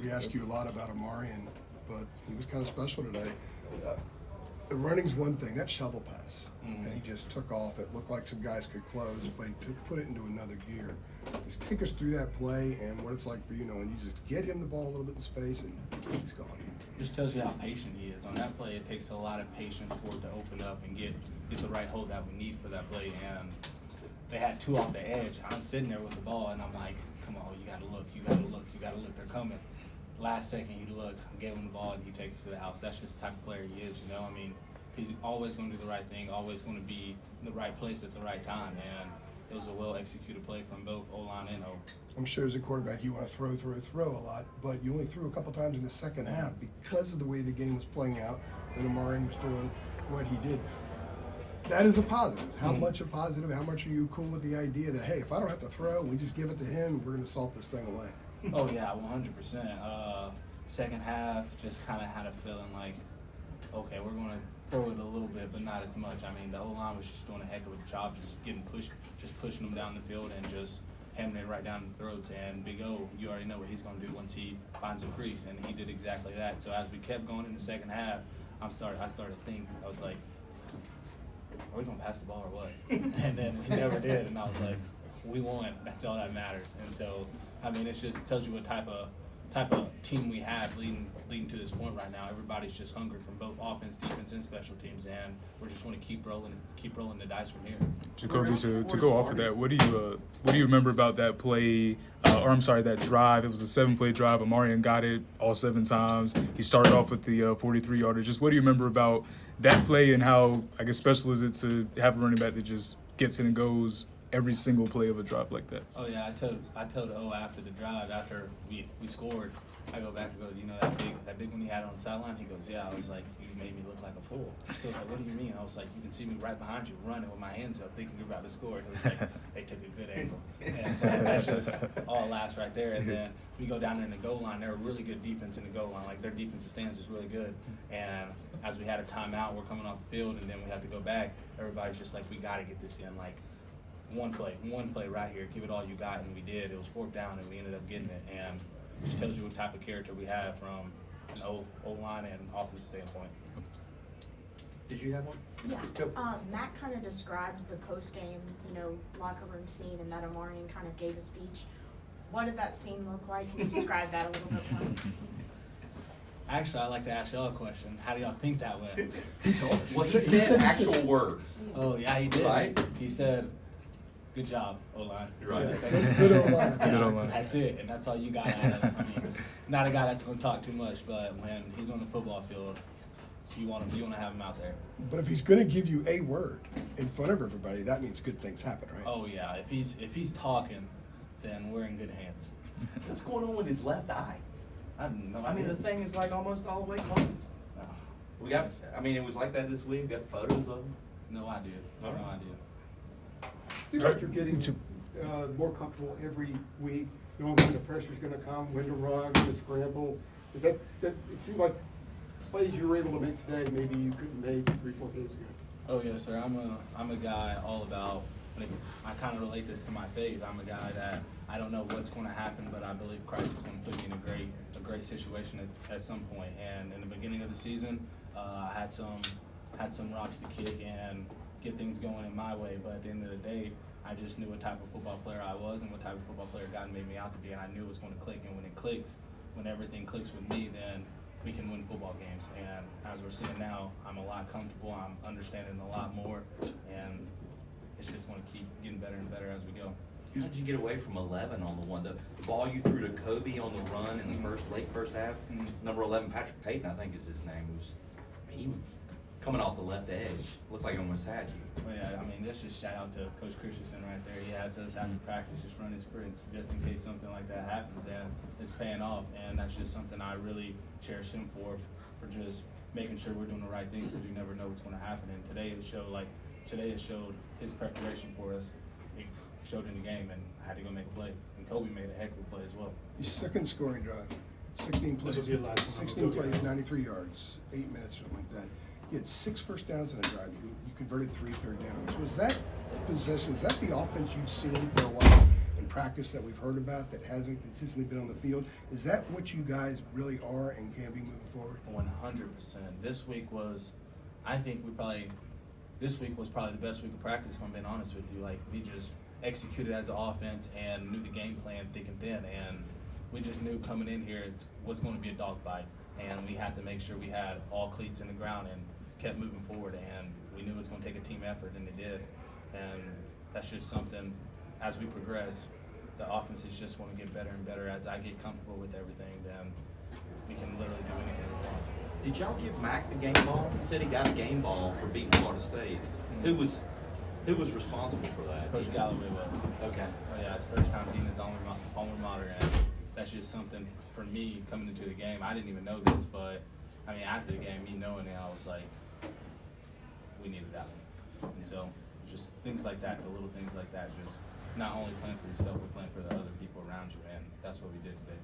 We ask you a lot about Amarian, but he was kind of special today. The running's one thing. That shovel pass, and he just took off. It looked like some guys could close, but he put it into another gear. Just take us through that play and what it's like for you, when you just get him the ball a little bit in space and he's gone. Just tells you how patient he is. On that play, it takes a lot of patience for it to open up and get the right hold that we need for that play. And they had two off the edge. I'm sitting there with the ball, and I'm like, come on, you got to look, you got to look, you got to look. They're coming. Last second, he looks, gave him the ball, and he takes it to the house. That's just the type of player he is, I mean, he's always going to do the right thing, always going to be in the right place at the right time. And it was a well-executed play from both O-line and O. I'm sure as a quarterback you want to throw a lot, but you only threw a couple times in the second half because of the way the game was playing out and Amarian was doing what he did. That is a positive. How much a positive? How much are you cool with the idea that, hey, if I don't have to throw, we just give it to him, we're going to salt this thing away? Oh, yeah, 100%. Second half, just kind of had a feeling like, okay, we're going to throw it a little bit, but not as much. I mean, the O-line was just doing a heck of a job just getting pushed, just pushing them down the field and just hammering it right down the throats. And Big O, you already know what he's going to do once he finds a crease, and he did exactly that. So as we kept going in the second half, I started to think, I was like, are we going to pass the ball or what? And then we never did, and I was like, we won. That's all that matters. And so, I mean, it just tells you what type of team we have leading to this point right now. Everybody's just hungry from both offense, defense, and special teams, and we're just going to keep rolling the dice from here. Jacolby, to go off of that, what do you remember about that play? That drive. It was a 7-play drive. Amarian got it all 7 times. He started off with the 43-yarder. Just what do you remember about that play and how, I guess, special is it to have a running back that just gets in and goes every single play of a drive like that? Oh yeah, I told O after the drive, after we scored, I go back and go, that big one he had on the sideline? He goes, yeah. I was like, you made me look like a fool. He was like, what do you mean? I was like, you can see me right behind you running with my hands up thinking you're about to score. He was like, they took a good angle. And that's just all laughs right there. And then we go down there in the goal line. They're a really good defense in the goal line. Like, their defensive stance is really good. And as we had a timeout, we're coming off the field, and then we have to go back. Everybody's just like, we got to get this in. Like, one play right here, give it all you got, and we did. It was 4th down, and we ended up getting it. And it just tells you what type of character we have from an O-line and offensive standpoint. Did you have one? Yeah. Matt kind of described the post-game, locker room scene, and that Amarian kind of gave a speech. What did that scene look like? Can you describe that a little bit more? Actually, I'd like to ask y'all a question. How do y'all think that went? Well, he said actual words. Oh, yeah, he did. Right? He said, good job, O-line. You're right. Good O-line. Good O-line. That's it, and that's all you got out of it. I mean, not a guy that's going to talk too much, but when he's on the football field, you want to have him out there. But if he's going to give you a word in front of everybody, that means good things happen, right? Oh yeah, if he's talking, then we're in good hands. What's going on with his left eye? I don't know. I mean, the thing is like almost all the way closed. It was like that this week. We got photos of him. No idea. All right. No idea. Seems like you're getting more comfortable every week, knowing when the pressure's going to come, when to run, when to scramble. Is that it seemed like plays you were able to make today maybe you couldn't make 3-4 games ago? Oh yes, sir. I'm a guy all about. I kind of relate this to my faith. I'm a guy that I don't know what's going to happen, but I believe Christ is going to put me in a great situation at some point. And in the beginning of the season, I had some rocks to kick and get things going in my way. But at the end of the day, I just knew what type of football player I was and what type of football player God made me out to be, and I knew it was going to click. And when it clicks, when everything clicks with me, then we can win football games. And as we're seeing now, I'm a lot comfortable. I'm understanding a lot more, and it's just going to keep getting better and better as we go. How did you get away from 11 on the one? The ball you threw to Kobe on the run in the late first half. Number 11, Patrick Payton, I think is his name. He was coming off the left edge. Looked like he almost had you. Well, yeah, I mean, let's just shout out to Coach Christensen right there. He has us after practice just running sprints just in case something like that happens, and it's paying off. And that's just something I really cherish him for just making sure we're doing the right things, because you never know what's going to happen. And today it showed his preparation for us. It showed in the game, and I had to go make a play. And Kobe made a heck of a play as well. Your second scoring drive, 16 plays, 16 plays, 93 yards, 8 minutes, something like that. You had 6 first downs in a drive. You converted 3 third downs. Was that possession, is that the offense you've seen for a while? in practice that we've heard about that hasn't consistently been on the field. Is that what you guys really are and can be moving forward? 100%. This week was, I think this week was probably the best week of practice, if I'm being honest with you. Like, we just executed as an offense and knew the game plan thick and thin, and we just knew coming in here it was going to be a dogfight, and we had to make sure we had all cleats in the ground and kept moving forward, and we knew it was going to take a team effort, and it did. And that's just something, as we progress, the offense is just going to get better and better. As I get comfortable with everything, then we can literally do anything we want. Did y'all give Mac the game ball? He said he got a game ball for beating Florida State. Who was responsible for that? Coach Galloway was. Okay. Oh yeah, it's first time being his alma mater, and that's just something for me coming into the game. I didn't even know this, but I mean after the game, me knowing it, I was like, we needed that one. And so just things like that, the little things like that, just not only playing for yourself, but playing for the other people around you, and that's what we did today.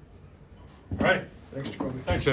All right. Thanks, Jacolby. Thanks, Chad.